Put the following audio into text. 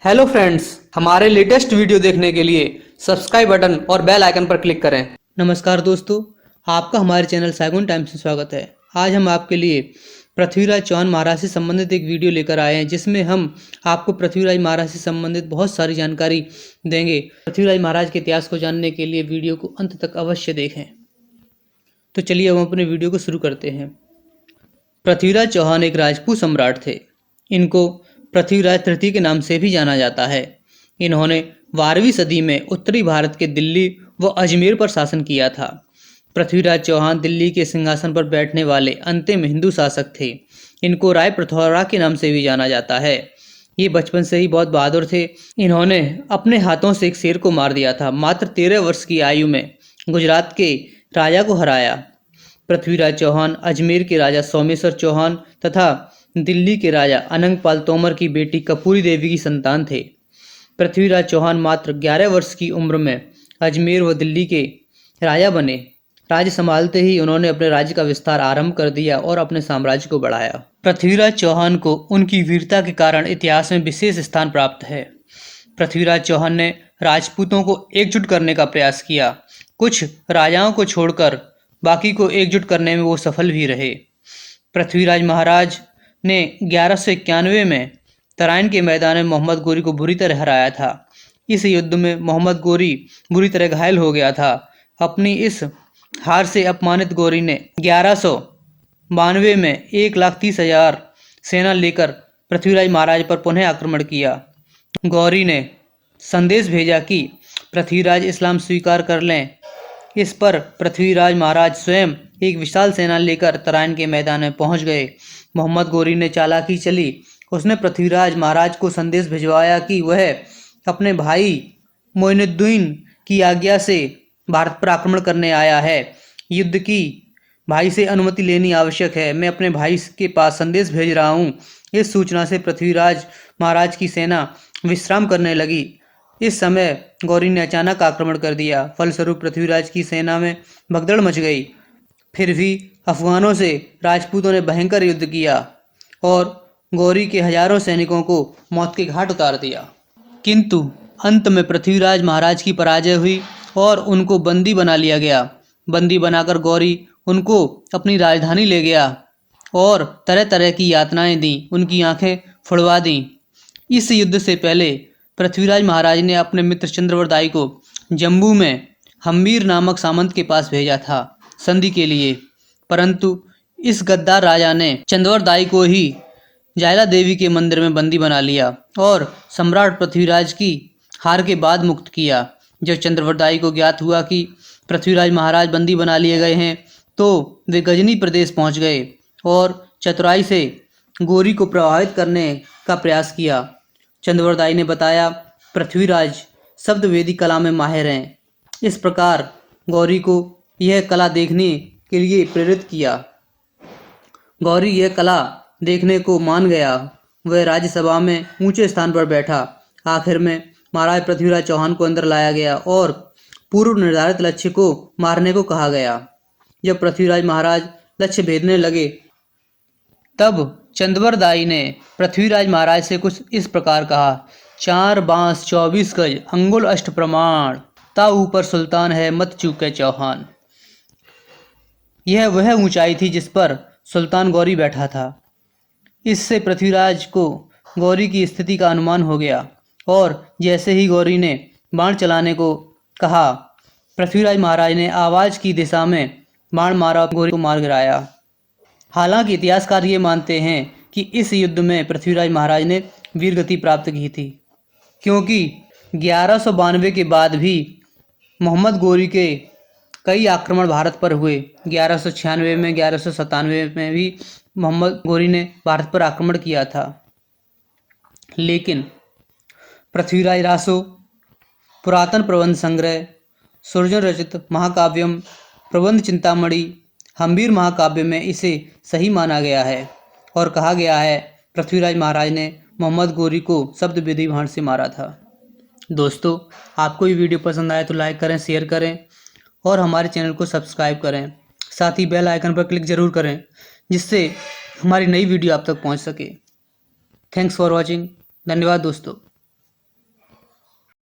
Hello friends, हमारे latest video देखने के लिए सब्सक्राइब बटन और बेल आइकन पर क्लिक करें। नमस्कार दोस्तों, आपका हमारे चैनल सैगुन टाइम्स में स्वागत है। आज हम आपके लिए पृथ्वीराज चौहान महाराज से संबंधित एक वीडियो लेकर आए हैं, जिसमें हम आपको पृथ्वीराज महाराज से संबंधित बहुत सारी जानकारी देंगे। पृथ्वीराज महाराज के इतिहास को जानने के लिए वीडियो को अंत तक अवश्य देखें। तो चलिए हम अपने वीडियो को शुरू करते हैं। पृथ्वीराज चौहान एक राजपूत सम्राट थे। इनको पृथ्वीराज तृतीय के नाम से भी जाना जाता है। इन्होंने 12वीं सदी में उत्तरी भारत के दिल्ली व अजमेर पर शासन किया था। पृथ्वीराज चौहान दिल्ली के सिंहासन पर बैठने वाले अंतिम हिंदू शासक थे। इनको राय पृथ्वीराज के नाम से भी जाना जाता है। ये बचपन से ही बहुत बहादुर थे। इन्होंने अपने हाथों से एक शेर को मार दिया था। मात्र 13 वर्ष की आयु में गुजरात के राजा को हराया। पृथ्वीराज चौहान अजमेर के राजा सोमेश्वर चौहान तथा दिल्ली के राजा अनंगपाल तोमर की बेटी कपूरी देवी की संतान थे। पृथ्वीराज चौहान मात्र 11 वर्ष की उम्र में अजमेर व दिल्ली के राजा बने। राज्य संभालते ही उन्होंने अपने राज्य का विस्तार आरंभ कर दिया और अपने साम्राज्य को बढ़ाया। पृथ्वीराज चौहान को उनकी वीरता के कारण इतिहास में विशेष स्थान प्राप्त है। पृथ्वीराज चौहान ने राजपूतों को एकजुट करने का प्रयास किया। कुछ राजाओं को छोड़कर बाकी को एकजुट करने में वो सफल भी रहे। पृथ्वीराज महाराज ने 1191 में तराइन के मैदान में मोहम्मद गोरी को बुरी तरह हराया था। इस युद्ध में मोहम्मद गोरी बुरी तरह घायल हो गया था। अपनी इस हार से अपमानित गोरी ने 1192 में 1,30,000 सेना लेकर पृथ्वीराज महाराज पर पुनः आक्रमण किया। गौरी ने संदेश भेजा कि पृथ्वीराज इस्लाम स्वीकार कर लें। इस पर पृथ्वीराज महाराज स्वयं एक विशाल सेना लेकर तराइन के मैदान में पहुंच गए। मोहम्मद गोरी ने चालाकी चली। उसने पृथ्वीराज महाराज को संदेश भिजवाया कि वह अपने भाई मोइनुद्दीन की आज्ञा से भारत पर आक्रमण करने आया है। युद्ध की भाई से अनुमति लेनी आवश्यक है। मैं अपने भाई के पास संदेश भेज रहा हूँ। इस सूचना से पृथ्वीराज महाराज की सेना विश्राम करने लगी। इस समय गौरी ने अचानक आक्रमण कर दिया। फलस्वरूप पृथ्वीराज की सेना में भगदड़ मच गई। फिर भी अफगानों से राजपूतों ने भयंकर युद्ध किया और गौरी के हजारों सैनिकों को मौत के घाट उतार दिया। किंतु अंत में पृथ्वीराज महाराज की पराजय हुई और उनको बंदी बना लिया गया। बंदी बनाकर गौरी उनको अपनी राजधानी ले गया और तरह तरह की यातनाएं दी। उनकी आंखें फुड़वा दी। इस युद्ध से पहले पृथ्वीराज महाराज ने अपने मित्र चंद्रवरदाई को जम्मू में हम्बीर नामक सामंत के पास भेजा था संधि के लिए, परंतु इस गद्दार राजा ने चंद्रवरदाई को ही जायला देवी के मंदिर में बंदी बना लिया और सम्राट पृथ्वीराज की हार के बाद मुक्त किया। जब चंद्रवरदाई को ज्ञात हुआ कि पृथ्वीराज महाराज बंदी बना लिए गए हैं, तो वे गजनी प्रदेश पहुंच गए और चतुराई से गौरी को प्रभावित करने का प्रयास किया। चंद्रवरदाई ने बताया, पृथ्वीराज शब्दवेदी कला में माहिर हैं। इस प्रकार गौरी को यह कला देखने के लिए प्रेरित किया। गौरी यह कला देखने को मान गया। वह राज्यसभा में ऊंचे स्थान पर बैठा। आखिर में महाराज पृथ्वीराज चौहान को अंदर लाया गया और पूर्व निर्धारित लक्ष्य को मारने को कहा गया। जब पृथ्वीराज महाराज लक्ष्य भेदने लगे, तब चंद्रवरदाई ने पृथ्वीराज महाराज से कुछ इस प्रकार कहा, 4 बांस 24 गज अंगुल अष्ट प्रमाण, ता ऊपर सुल्तान है मत चूके चौहान। यह वह ऊंचाई थी जिस पर सुल्तान गौरी बैठा था। इससे पृथ्वीराज को गौरी की स्थिति का अनुमान हो गया और जैसे ही गौरी ने बाण चलाने को कहा, पृथ्वीराज महाराज ने आवाज की दिशा में बाण मारा और गौरी को मार गिराया। हालांकि इतिहासकार ये मानते हैं कि इस युद्ध में पृथ्वीराज महाराज ने वीरगति प्राप्त की थी, क्योंकि 1192 के बाद भी मोहम्मद गोरी के कई आक्रमण भारत पर हुए। 1196 में, 1197 में भी मोहम्मद गोरी ने भारत पर आक्रमण किया था। लेकिन पृथ्वीराज रासो पुरातन प्रबंध संग्रह, सुरजन रचित महाकाव्यम, प्रबंध चिंतामणि, हम्बीर महाकाव्य में इसे सही माना गया है और कहा गया है पृथ्वीराज महाराज ने मोहम्मद गोरी को शब्दवेदी बाण से मारा था। दोस्तों, आपको ये वीडियो पसंद आए तो लाइक करें, शेयर करें और हमारे चैनल को सब्सक्राइब करें। साथ ही बेल आइकन पर क्लिक जरूर करें, जिससे हमारी नई वीडियो आप तक पहुंच सके। Thanks for watching. धन्यवाद दोस्तों।